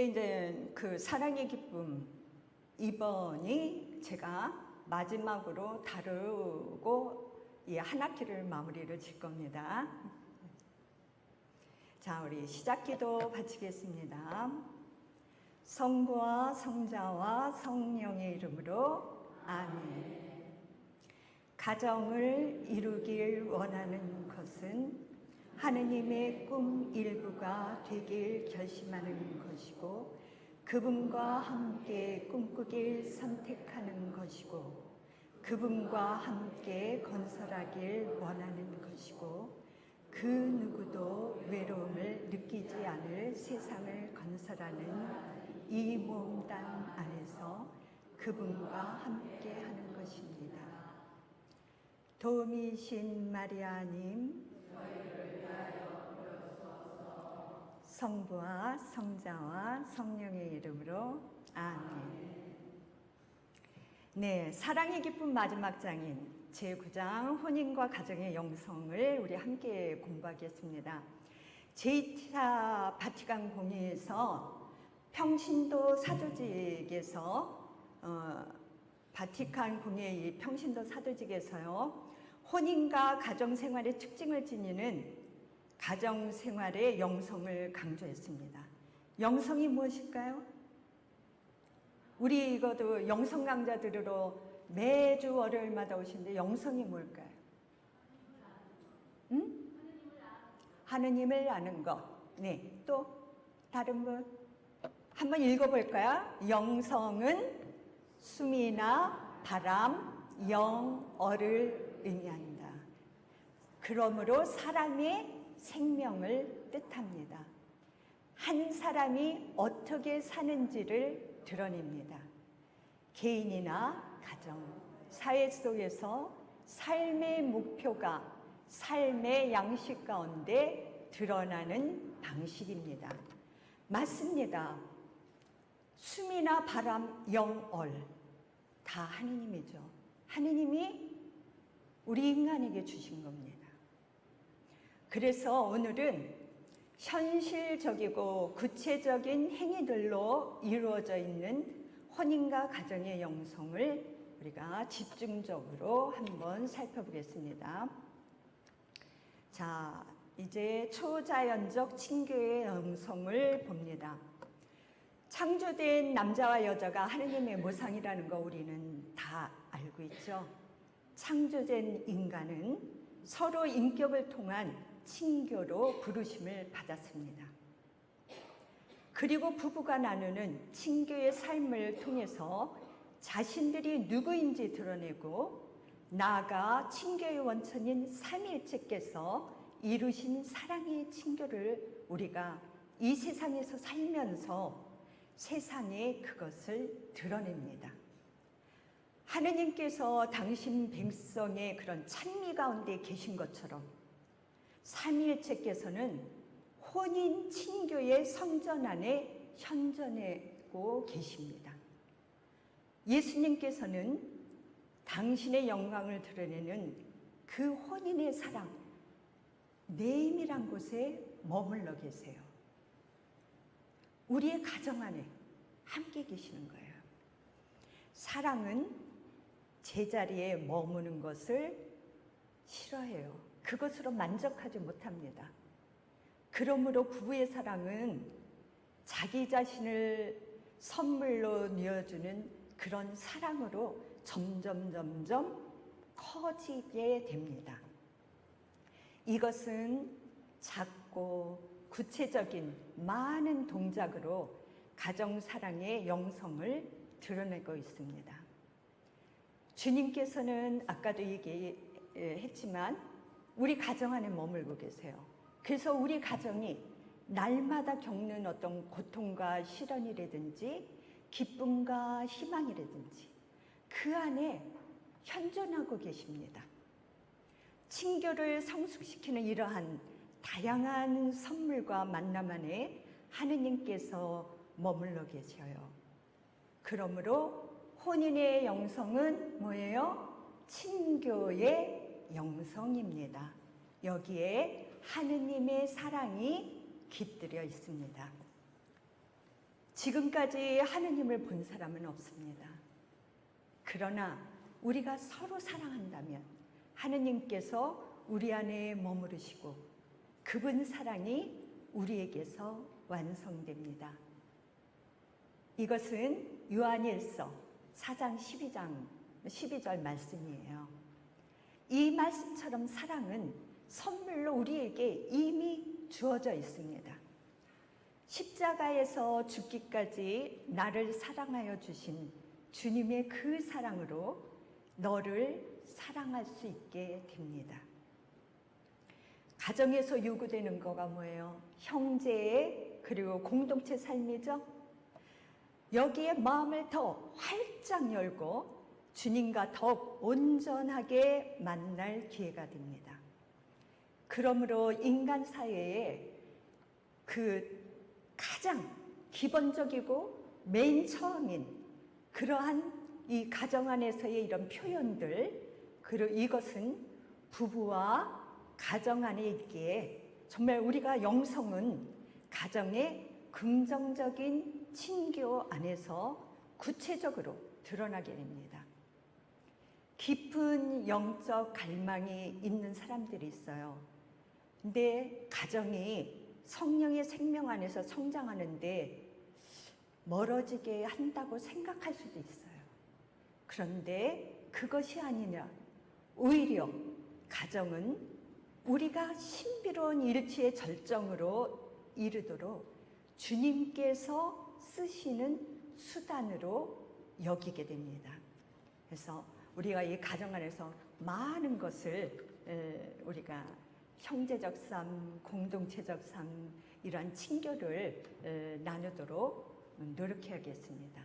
우리 이제 그 사랑의 기쁨 이번이 제가 마지막으로 다루고 이 한 학기를 마무리를 질 겁니다. 자, 우리 시작기도 바치겠습니다. 성부와 성자와 성령의 이름으로 아멘. 가정을 이루길 원하는 것은 하느님의 꿈 일부가 되길 결심하는 것이고 그분과 함께 꿈꾸길 선택하는 것이고 그분과 함께 건설하길 원하는 것이고 그 누구도 외로움을 느끼지 않을 세상을 건설하는 이 몸단 안에서 그분과 함께 하는 것입니다. 도움이신 마리아님, 성부와 성자와 성령의 이름으로 아멘. 네, 사랑의 기쁨 마지막 장인 제9장 혼인과 가정의 영성을 우리 함께 공부하겠습니다. 제2차 바티칸 공의에서 평신도 사도직에서 바티칸 공의의 평신도 사도직에서요, 혼인과 가정생활의 특징을 지니는 가정생활의 영성을 강조했습니다. 영성이 무엇일까요? 우리 이것도 영성 강좌 들으러 매주 월요일마다 오시는데 영성이 뭘까요? 응? 하느님을 아는 것. 네, 또 다른 분 한번 읽어볼까요? 영성은 숨이나 바람, 영어를 의미한다. 그러므로 사람의 생명을 뜻합니다. 한 사람이 어떻게 사는지를 드러냅니다. 개인이나 가정, 사회 속에서 삶의 목표가 삶의 양식 가운데 드러나는 방식입니다. 맞습니다. 숨이나 바람, 영얼 다 하느님이죠. 하느님이 우리 인간에게 주신 겁니다. 그래서 오늘은 현실적이고 구체적인 행위들로 이루어져 있는 혼인과 가정의 영성을 우리가 집중적으로 한번 살펴보겠습니다. 자, 이제 초자연적 친교의 영성을 봅니다. 창조된 남자와 여자가 하느님의 모상이라는 거 우리는 다 알고 있죠. 창조된 인간은 서로 인격을 통한 친교로 부르심을 받았습니다. 그리고 부부가 나누는 친교의 삶을 통해서 자신들이 누구인지 드러내고 나아가 친교의 원천인 삼위일체께서 이루신 사랑의 친교를 우리가 이 세상에서 살면서 세상에 그것을 드러냅니다. 하느님께서 당신 백성의 그런 찬미 가운데 계신 것처럼 삼위일체께서는 혼인 친교의 성전 안에 현존하고 계십니다. 예수님께서는 당신의 영광을 드러내는 그 혼인의 사랑, 내임이란 곳에 머물러 계세요. 우리의 가정 안에 함께 계시는 거예요. 사랑은 제자리에 머무는 것을 싫어해요. 그것으로 만족하지 못합니다. 그러므로 부부의 사랑은 자기 자신을 선물로 내어주는 그런 사랑으로 점점 커지게 됩니다. 이것은 작고 구체적인 많은 동작으로 가정사랑의 영성을 드러내고 있습니다. 주님께서는 아까도 얘기했지만 우리 가정 안에 머물고 계세요. 그래서 우리 가정이 날마다 겪는 어떤 고통과 시련이라든지 기쁨과 희망이라든지 그 안에 현존하고 계십니다. 친교를 성숙시키는 이러한 다양한 선물과 만남 안에 하느님께서 머물러 계셔요. 그러므로 혼인의 영성은 뭐예요? 친교의 영성입니다. 여기에 하느님의 사랑이 깃들여 있습니다. 지금까지 하느님을 본 사람은 없습니다. 그러나 우리가 서로 사랑한다면 하느님께서 우리 안에 머무르시고 그분 사랑이 우리에게서 완성됩니다. 이것은 요한일서 4장 12절 말씀이에요. 이 말씀처럼 사랑은 선물로 우리에게 이미 주어져 있습니다. 십자가에서 죽기까지 나를 사랑하여 주신 주님의 그 사랑으로 너를 사랑할 수 있게 됩니다. 가정에서 요구되는 거가 뭐예요? 형제의 그리고 공동체 삶이죠. 여기에 마음을 더 활짝 열고 주님과 더욱 온전하게 만날 기회가 됩니다. 그러므로 인간 사회에 그 가장 기본적이고 맨 처음인 그러한 이 가정 안에서의 이런 표현들, 그리고 이것은 부부와 가정 안에 있기에 정말 우리가 영성은 가정의 긍정적인 친교 안에서 구체적으로 드러나게 됩니다. 깊은 영적 갈망이 있는 사람들이 있어요. 근데 가정이 성령의 생명 안에서 성장하는데 멀어지게 한다고 생각할 수도 있어요. 그런데 그것이 아니냐. 오히려 가정은 우리가 신비로운 일치의 절정으로 이르도록 주님께서 쓰시는 수단으로 여기게 됩니다. 그래서 우리가 이 가정 안에서 많은 것을 우리가 형제적 삶, 공동체적 삶, 이러한 친교를 나누도록 노력해야겠습니다.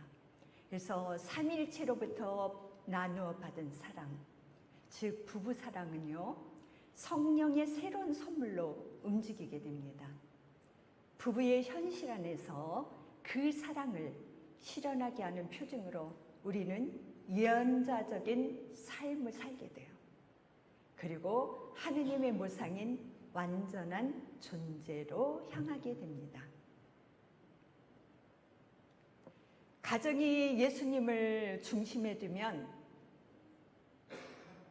그래서 삼위일체로부터 나누어 받은 사랑, 즉 부부 사랑은요, 성령의 새로운 선물로 움직이게 됩니다. 부부의 현실 안에서 그 사랑을 실현하게 하는 표징으로 우리는 예언자적인 삶을 살게 돼요. 그리고 하느님의 모상인 완전한 존재로 향하게 됩니다. 가정이 예수님을 중심에 두면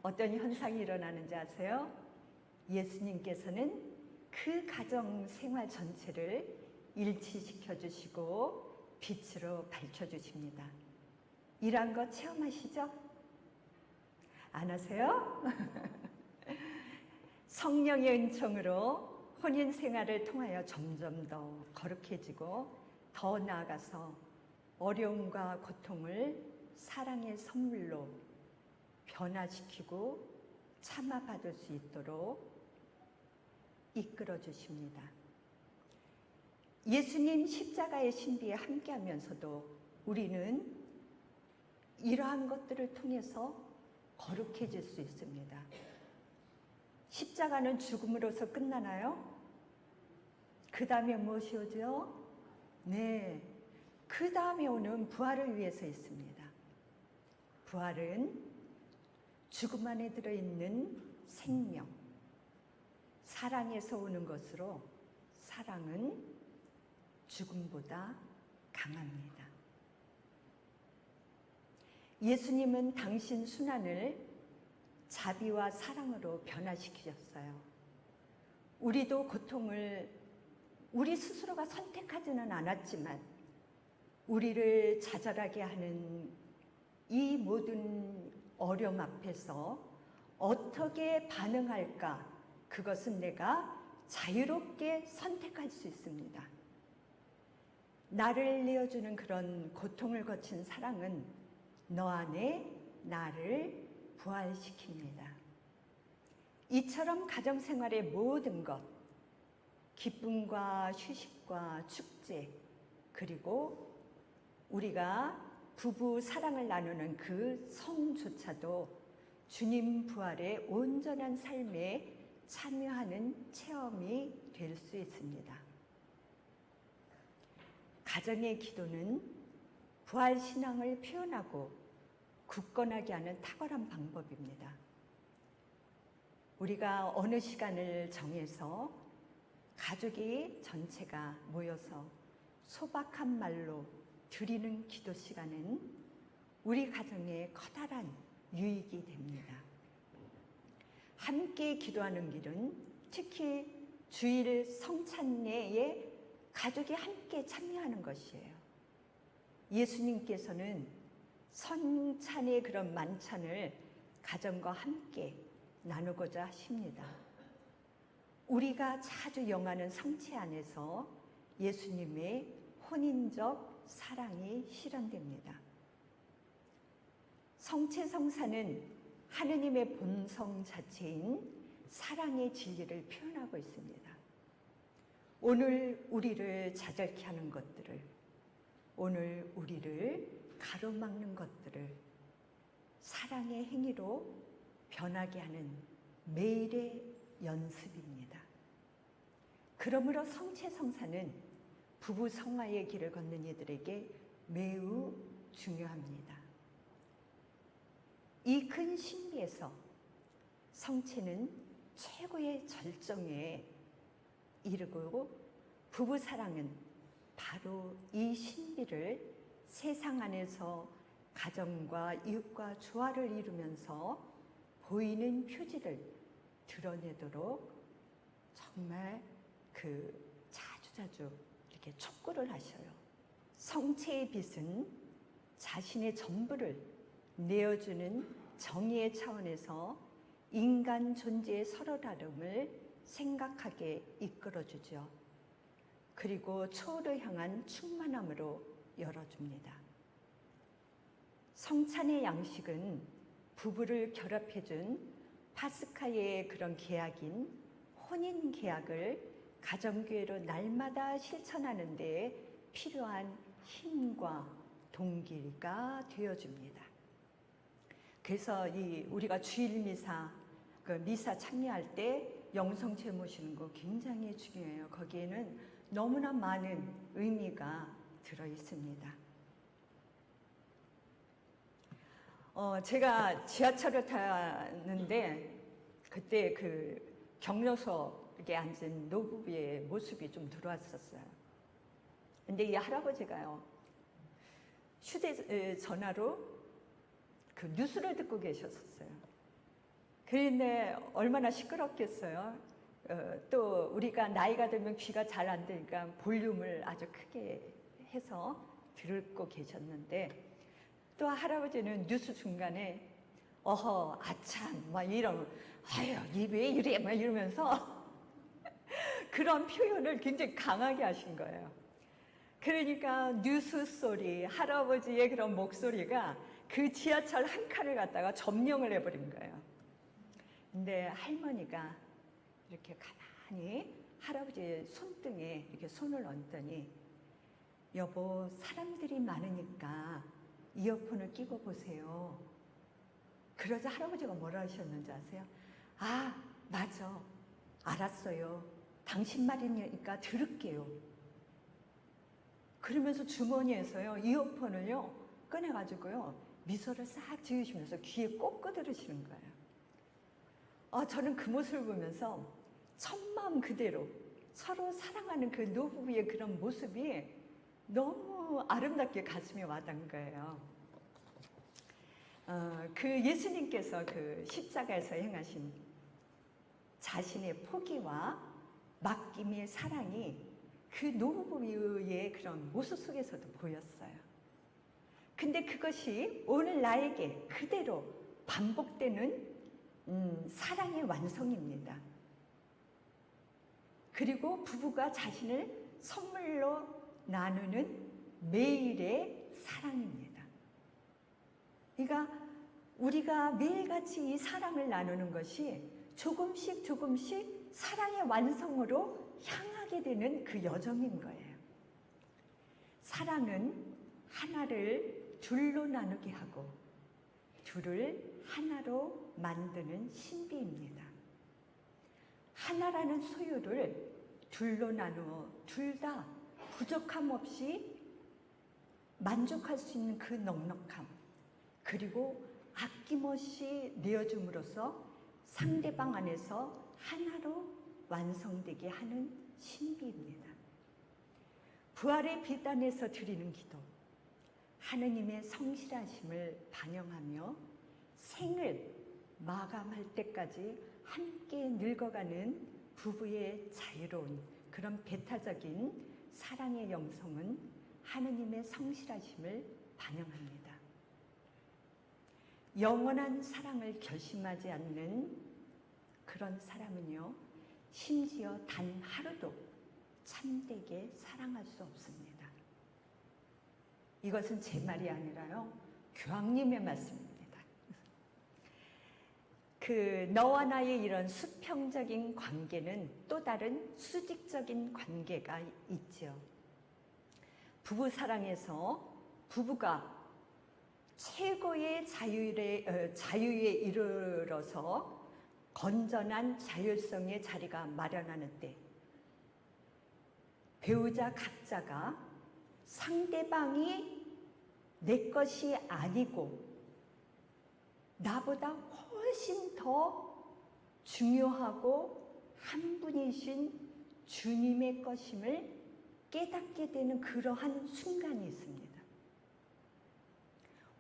어떤 현상이 일어나는지 아세요? 예수님께서는 그 가정 생활 전체를 일치시켜 주시고 빛으로 밝혀 주십니다. 이런 거 체험하시죠? 안 하세요? 성령의 은총으로 혼인 생활을 통하여 점점 더 거룩해지고 더 나아가서 어려움과 고통을 사랑의 선물로 변화시키고 참아받을 수 있도록 이끌어 주십니다. 예수님 십자가의 신비에 함께하면서도 우리는 이러한 것들을 통해서 거룩해질 수 있습니다. 십자가는 죽음으로서 끝나나요? 그 다음에 무엇이 오죠? 네, 그 다음에 오는 부활을 위해서 있습니다. 부활은 죽음 안에 들어있는 생명, 사랑에서 오는 것으로 사랑은 죽음보다 강합니다. 예수님은 당신 순환을 자비와 사랑으로 변화시키셨어요. 우리도 고통을 우리 스스로가 선택하지는 않았지만 우리를 좌절하게 하는 이 모든 어려움 앞에서 어떻게 반응할까? 그것은 내가 자유롭게 선택할 수 있습니다. 나를 내어주는 그런 고통을 거친 사랑은 너 안에 나를 부활시킵니다. 이처럼 가정생활의 모든 것, 기쁨과 휴식과 축제, 그리고 우리가 부부 사랑을 나누는 그 성조차도 주님 부활의 온전한 삶에 참여하는 체험이 될 수 있습니다. 가정의 기도는 부활 신앙을 표현하고 굳건하게 하는 탁월한 방법입니다. 우리가 어느 시간을 정해서 가족이 전체가 모여서 소박한 말로 드리는 기도 시간은 우리 가정에 커다란 유익이 됩니다. 함께 기도하는 길은 특히 주일 성찬례에 가족이 함께 참여하는 것이에요. 예수님께서는 성찬의 그런 만찬을 가정과 함께 나누고자 하십니다. 우리가 자주 영하는 성체 안에서 예수님의 혼인적 사랑이 실현됩니다. 성체 성사는 하느님의 본성 자체인 사랑의 진리를 표현하고 있습니다. 오늘 우리를 좌절케 하는 것들을, 오늘 우리를 가로막는 것들을 사랑의 행위로 변하게 하는 매일의 연습입니다. 그러므로 성체성사는 부부 성화의 길을 걷는 이들에게 매우 중요합니다. 이 큰 신비에서 성체는 최고의 절정에 이르고 부부 사랑은 바로 이 신비를 세상 안에서 가정과 이웃과 조화를 이루면서 보이는 표지를 드러내도록 정말 자주자주 이렇게 촉구를 하셔요. 성체의 빛은 자신의 전부를 내어주는 정의의 차원에서 인간 존재의 서로 다름을 생각하게 이끌어주죠. 그리고 초를 향한 충만함으로 열어줍니다. 성찬의 양식은 부부를 결합해준 파스카의 그런 계약인 혼인 계약을 가정교회로 날마다 실천하는 데 필요한 힘과 동기가 되어줍니다. 그래서 우리가 주일 미사, 미사 참여할 때 영성체 모시는 거 굉장히 중요해요. 거기에는 너무나 많은 의미가 들어 있습니다. 제가 지하철을 타는데 그때 경로석에 앉은 노부부의 모습이 좀 들어왔었어요. 근데 이 할아버지가요, 휴대전화로 뉴스를 듣고 계셨었어요. 그런데 얼마나 시끄럽겠어요. 또 우리가 나이가 들면 귀가 잘 안 되니까 볼륨을 아주 크게 해서 듣고 계셨는데, 또 할아버지는 뉴스 중간에 어허 아참 막 이러면 아유 이 왜 이래 막 이러면서 그런 표현을 굉장히 강하게 하신 거예요. 그러니까 뉴스 소리, 할아버지의 그런 목소리가 그 지하철 한 칸을 갖다가 점령을 해버린 거예요. 근데 할머니가 이렇게 가만히 할아버지의 손등에 이렇게 손을 얹더니 여보, 사람들이 많으니까 이어폰을 끼고 보세요. 그러자 할아버지가 뭐라 하셨는지 아세요? 아, 맞아. 알았어요. 당신 말이니까 들을게요. 그러면서 주머니에서요, 이어폰을요, 꺼내가지고요, 미소를 싹 지으시면서 귀에 꽂고 들으시는 거예요. 저는 그 모습을 보면서 첫마음 그대로 서로 사랑하는 그 노부부의 그런 모습이 너무 아름답게 가슴에 와닿은 거예요. 그 예수님께서 그 십자가에서 행하신 자신의 포기와 맡김의 사랑이 그 노부부의 그런 모습 속에서도 보였어요. 근데 그것이 오늘 나에게 그대로 반복되는 사랑의 완성입니다. 그리고 부부가 자신을 선물로 나누는 매일의 사랑입니다. 그러니까 우리가 매일같이 이 사랑을 나누는 것이 조금씩 조금씩 사랑의 완성으로 향하게 되는 그 여정인 거예요. 사랑은 하나를 둘로 나누게 하고 둘을 하나로 만드는 신비입니다. 하나라는 소유를 둘로 나누어 둘 다 부족함 없이 만족할 수 있는 그 넉넉함, 그리고 아낌없이 내어줌으로써 상대방 안에서 하나로 완성되게 하는 신비입니다. 부활의 빛 안에서 드리는 기도, 하느님의 성실하심을 반영하며 생을 마감할 때까지 함께 늙어가는 부부의 자유로운 그런 배타적인 사랑의 영성은 하느님의 성실하심을 반영합니다. 영원한 사랑을 결심하지 않는 그런 사람은요, 심지어 단 하루도 참되게 사랑할 수 없습니다. 이것은 제 말이 아니라요, 교황님의 말씀입니다. 너와 나의 이런 수평적인 관계는 또 다른 수직적인 관계가 있죠. 부부 사랑에서 부부가 최고의 자유에 이르러서 건전한 자율성의 자리가 마련하는 때, 배우자 각자가 상대방이 내 것이 아니고 나보다 훨씬 더 중요하고 한 분이신 주님의 것임을 깨닫게 되는 그러한 순간이 있습니다.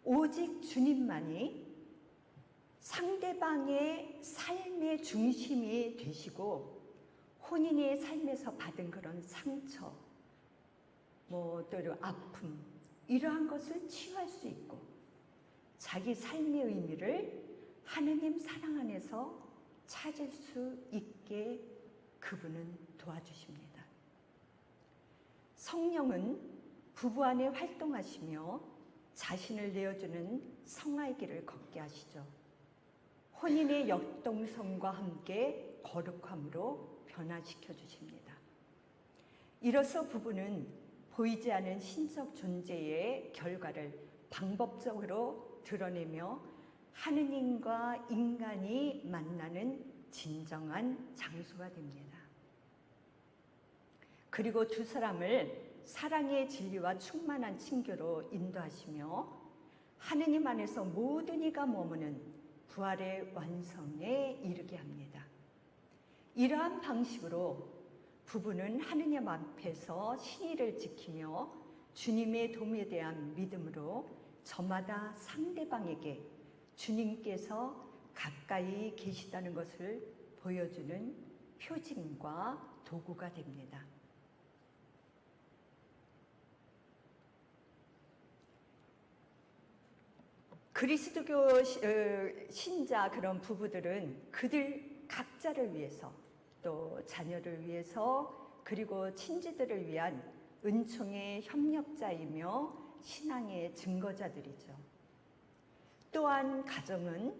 오직 주님만이 상대방의 삶의 중심이 되시고 혼인의 삶에서 받은 그런 상처, 또 아픔, 이러한 것을 치유할 수 있고 자기 삶의 의미를 하느님 사랑 안에서 찾을 수 있게 그분은 도와주십니다. 성령은 부부 안에 활동하시며 자신을 내어주는 성화의 길을 걷게 하시죠. 혼인의 역동성과 함께 거룩함으로 변화시켜 주십니다. 이로써 부부는 보이지 않은 신적 존재의 결과를 방법적으로 드러내며 하느님과 인간이 만나는 진정한 장소가 됩니다. 그리고 두 사람을 사랑의 진리와 충만한 친교로 인도하시며 하느님 안에서 모든 이가 머무는 부활의 완성에 이르게 합니다. 이러한 방식으로 부부는 하느님 앞에서 신의를 지키며 주님의 도움에 대한 믿음으로 저마다 상대방에게 주님께서 가까이 계시다는 것을 보여주는 표징과 도구가 됩니다. 그리스도교 신자 그런 부부들은 그들 각자를 위해서 또 자녀를 위해서 그리고 친지들을 위한 은총의 협력자이며 신앙의 증거자들이죠. 또한 가정은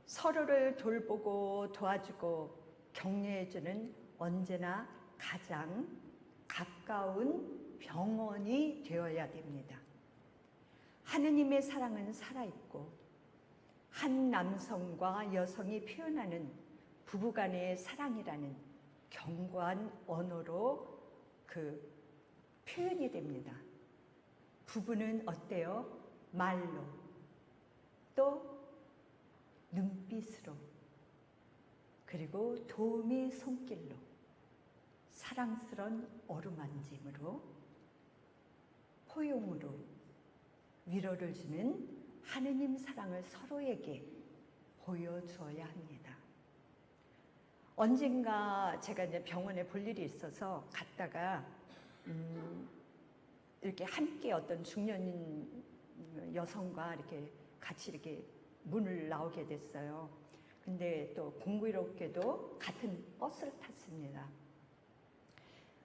서로를 돌보고 도와주고 격려해주는 언제나 가장 가까운 병원이 되어야 됩니다. 하느님의 사랑은 살아있고 한 남성과 여성이 표현하는 부부간의 사랑이라는 견고한 언어로 표현이 됩니다. 부부는 어때요? 말로 또 눈빛으로 그리고 도움의 손길로 사랑스러운 어루만짐으로 포용으로 위로를 주는 하느님 사랑을 서로에게 보여주어야 합니다. 언젠가 제가 이제 병원에 볼 일이 있어서 갔다가 이렇게 함께 어떤 중년인 여성과 이렇게 같이 이렇게 문을 나오게 됐어요. 근데 또 공교롭게도 같은 버스를 탔습니다.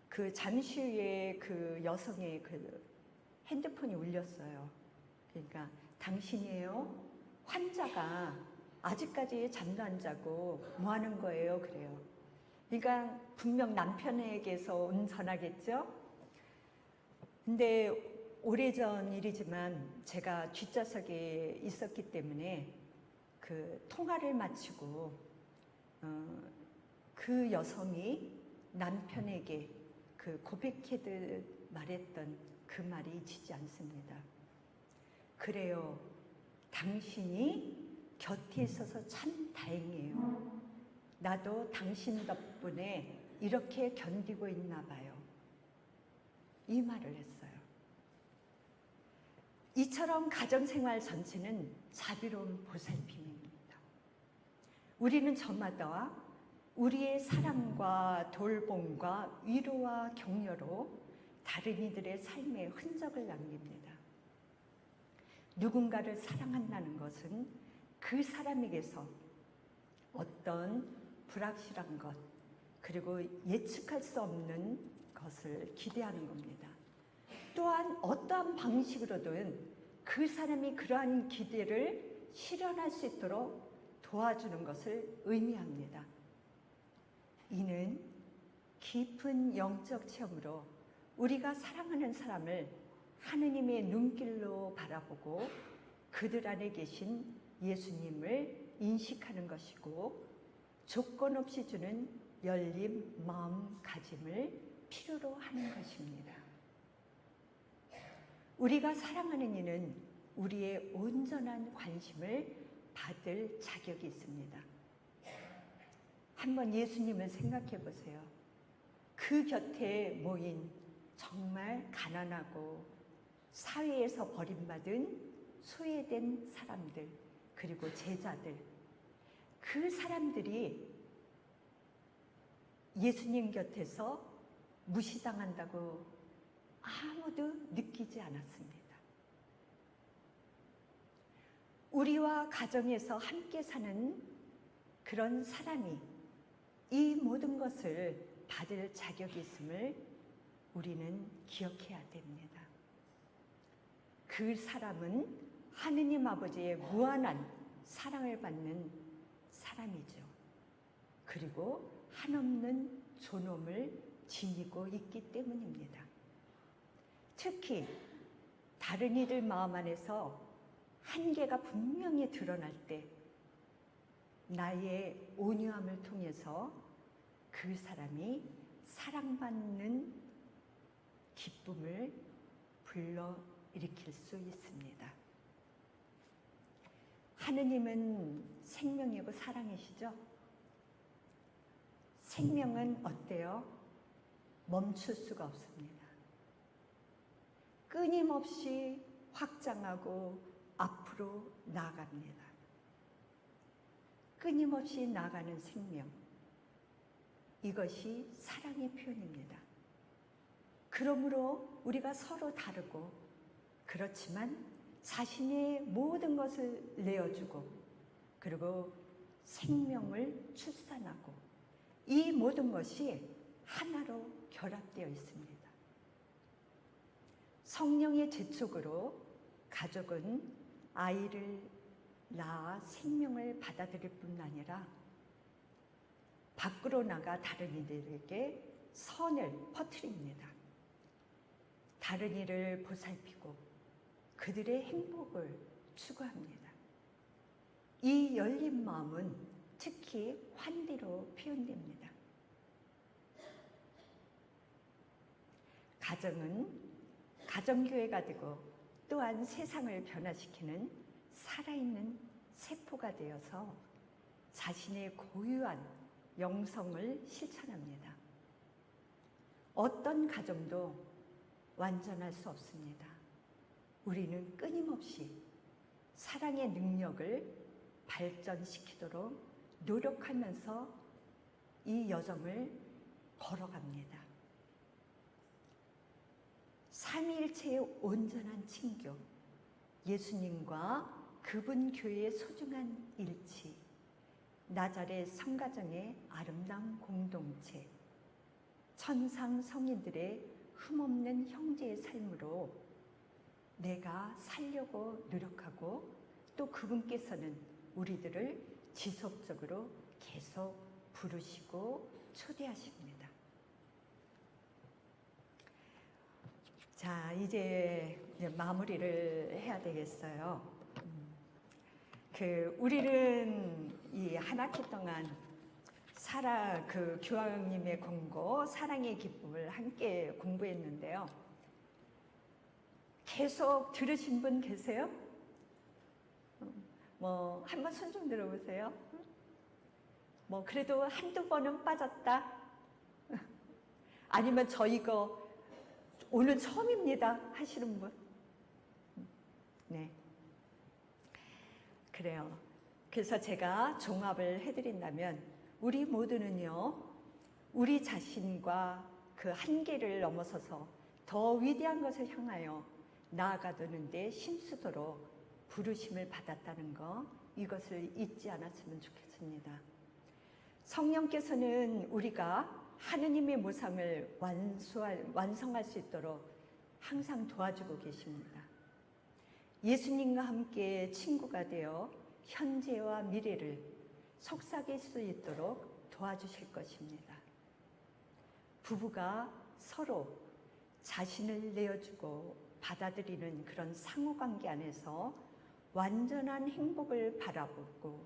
그 잠시 후에 그 여성의 그 핸드폰이 울렸어요. 그러니까 당신이에요? 환자가 아직까지 잠도 안 자고 뭐 하는 거예요? 그래요. 그러니까 분명 남편에게서 온 전화겠죠? 근데 오래전 일이지만 제가 뒷좌석에 있었기 때문에 그 통화를 마치고 그 여성이 남편에게 그 고백해듯 말했던 그 말이 잊히지 않습니다. 그래요. 당신이 곁에 있어서 참 다행이에요. 나도 당신 덕분에 이렇게 견디고 있나 봐요. 이 말을 했어요. 이처럼 가정생활 전체는 자비로운 보살핌입니다. 우리는 저마다 우리의 사랑과 돌봄과 위로와 격려로 다른 이들의 삶에 흔적을 남깁니다. 누군가를 사랑한다는 것은 그 사람에게서 어떤 불확실한 것, 그리고 예측할 수 없는 것을 기대하는 겁니다. 또한 어떠한 방식으로든 그 사람이 그러한 기대를 실현할 수 있도록 도와주는 것을 의미합니다. 이는 깊은 영적 체험으로 우리가 사랑하는 사람을 하느님의 눈길로 바라보고 그들 안에 계신 예수님을 인식하는 것이고, 조건 없이 주는 열린 마음가짐을 필요로 하는 것입니다. 우리가 사랑하는 이는 우리의 온전한 관심을 받을 자격이 있습니다. 한번 예수님을 생각해 보세요. 그 곁에 모인 정말 가난하고 사회에서 버림받은 소외된 사람들, 그리고 제자들, 그 사람들이 예수님 곁에서 무시당한다고 아무도 느끼지 않았습니다. 우리와 가정에서 함께 사는 그런 사람이 이 모든 것을 받을 자격이 있음을 우리는 기억해야 됩니다. 그 사람은 하느님 아버지의 무한한 사랑을 받는 사람이죠. 그리고 한없는 존엄을 지니고 있기 때문입니다. 특히 다른 이들 마음 안에서 한계가 분명히 드러날 때 나의 온유함을 통해서 그 사람이 사랑받는 기쁨을 불러일으킬 수 있습니다. 하느님은 생명이고 사랑이시죠? 생명은 어때요? 멈출 수가 없습니다. 끊임없이 확장하고 앞으로 나아갑니다. 끊임없이 나아가는 생명, 이것이 사랑의 표현입니다. 그러므로 우리가 서로 다르고 그렇지만 자신의 모든 것을 내어주고, 그리고 생명을 출산하고, 이 모든 것이 하나로 결합되어 있습니다. 성령의 재촉으로 가족은 아이를 낳아 생명을 받아들일 뿐 아니라 밖으로 나가 다른 이들에게 선을 퍼뜨립니다. 다른 이를 보살피고 그들의 행복을 추구합니다. 이 열린 마음은 특히 환대로 표현됩니다. 가정은 가정교회가 되고 또한 세상을 변화시키는 살아있는 세포가 되어서 자신의 고유한 영성을 실천합니다. 어떤 가정도 완전할 수 없습니다. 우리는 끊임없이 사랑의 능력을 발전시키도록 노력하면서 이 여정을 걸어갑니다. 삼위일체의 온전한 친교, 예수님과 그분 교회의 소중한 일치, 나자렛 성가정의 아름다운 공동체, 천상 성인들의 흠없는 형제의 삶으로 내가 살려고 노력하고, 또 그분께서는 우리들을 지속적으로 계속 부르시고 초대하십니다. 자, 이제 마무리를 해야 되겠어요. 우리는 이 한 학기 동안 교황님의 권고, 사랑의 기쁨을 함께 공부했는데요. 계속 들으신 분 계세요? 한번 손 좀 들어보세요. 그래도 한두 번은 빠졌다? 아니면 저 이거 오늘 처음입니다 하시는 분? 네. 그래요. 그래서 제가 종합을 해드린다면 우리 모두는요, 우리 자신과 그 한계를 넘어서서 더 위대한 것을 향하여 나아가려는데 힘쓰도록 부르심을 받았다는 거, 이것을 잊지 않았으면 좋겠습니다. 성령께서는 우리가 하느님의 모상을 완성할 수 있도록 항상 도와주고 계십니다. 예수님과 함께 친구가 되어 현재와 미래를 속삭일 수 있도록 도와주실 것입니다. 부부가 서로 자신을 내어주고 받아들이는 그런 상호관계 안에서 완전한 행복을 바라보고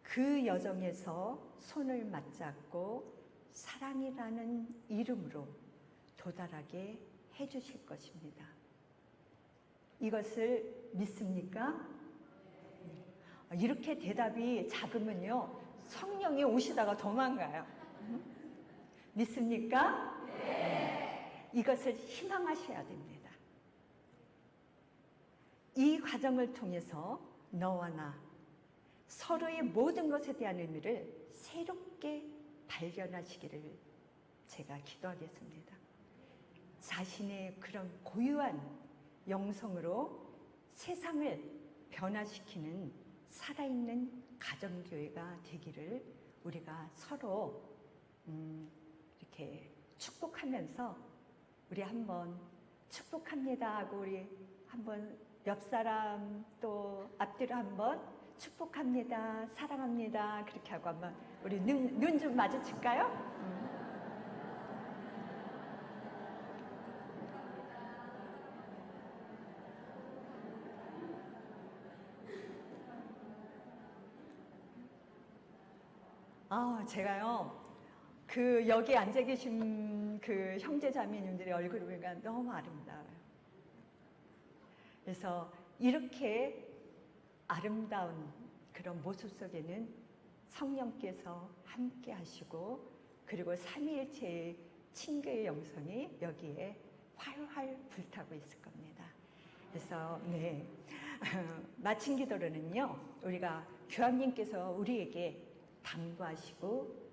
그 여정에서 손을 맞잡고 사랑이라는 이름으로 도달하게 해주실 것입니다. 이것을 믿습니까? 이렇게 대답이 작으면요, 성령이 오시다가 도망가요. 믿습니까? 네. 이것을 희망하셔야 됩니다. 이 과정을 통해서 너와 나 서로의 모든 것에 대한 의미를 새롭게 발견하시기를 제가 기도하겠습니다. 자신의 그런 고유한 영성으로 세상을 변화시키는 살아있는 가정교회가 되기를 우리가 서로 이렇게 축복하면서 우리 한번 축복합니다 하고 우리 한번 옆 사람 또 앞뒤로 한번 축복합니다, 사랑합니다 그렇게 하고 한번 우리 눈 좀 마주칠까요? 제가요, 여기 앉아 계신 그 형제자매님들의 얼굴을 보니까 너무 아름다워요. 그래서 이렇게 아름다운 그런 모습 속에는 성령께서 함께 하시고 그리고 삼위일체의 친교의 영성이 여기에 활활 불타고 있을 겁니다. 그래서 네, 마친 기도로는요, 우리가 교황님께서 우리에게 당부하시고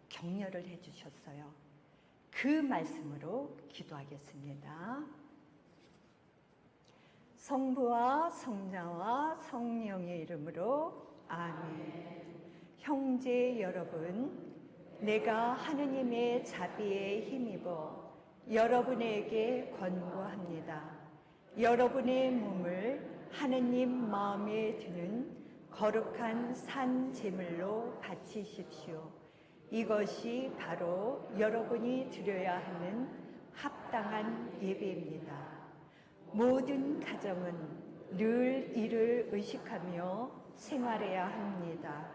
격려를 해주셨어요. 그 말씀으로 기도하겠습니다. 성부와 성자와 성령의 이름으로 아멘. 형제 여러분, 내가 하느님의 자비에 힘입어 여러분에게 권고합니다. 여러분의 몸을 하느님 마음에 드는 거룩한 산 제물로 바치십시오. 이것이 바로 여러분이 드려야 하는 합당한 예배입니다. 모든 가정은 늘 이를 의식하며 생활해야 합니다.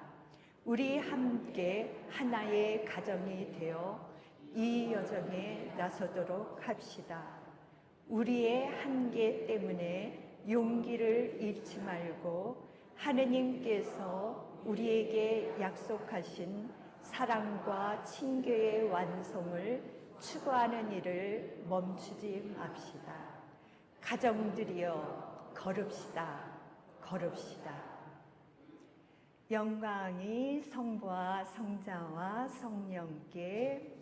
우리 함께 하나의 가정이 되어 이 여정에 나서도록 합시다. 우리의 한계 때문에 용기를 잃지 말고 하느님께서 우리에게 약속하신 사랑과 친교의 완성을 추구하는 일을 멈추지 맙시다. 가정들이여 걸읍시다. 걸읍시다. 영광이 성부와 성자와 성령께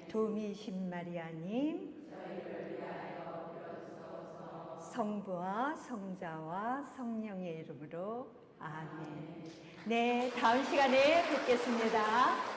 도미신 마리아님 성부와 성자와 성령의 이름으로 아멘. 네, 다음 시간에 뵙겠습니다.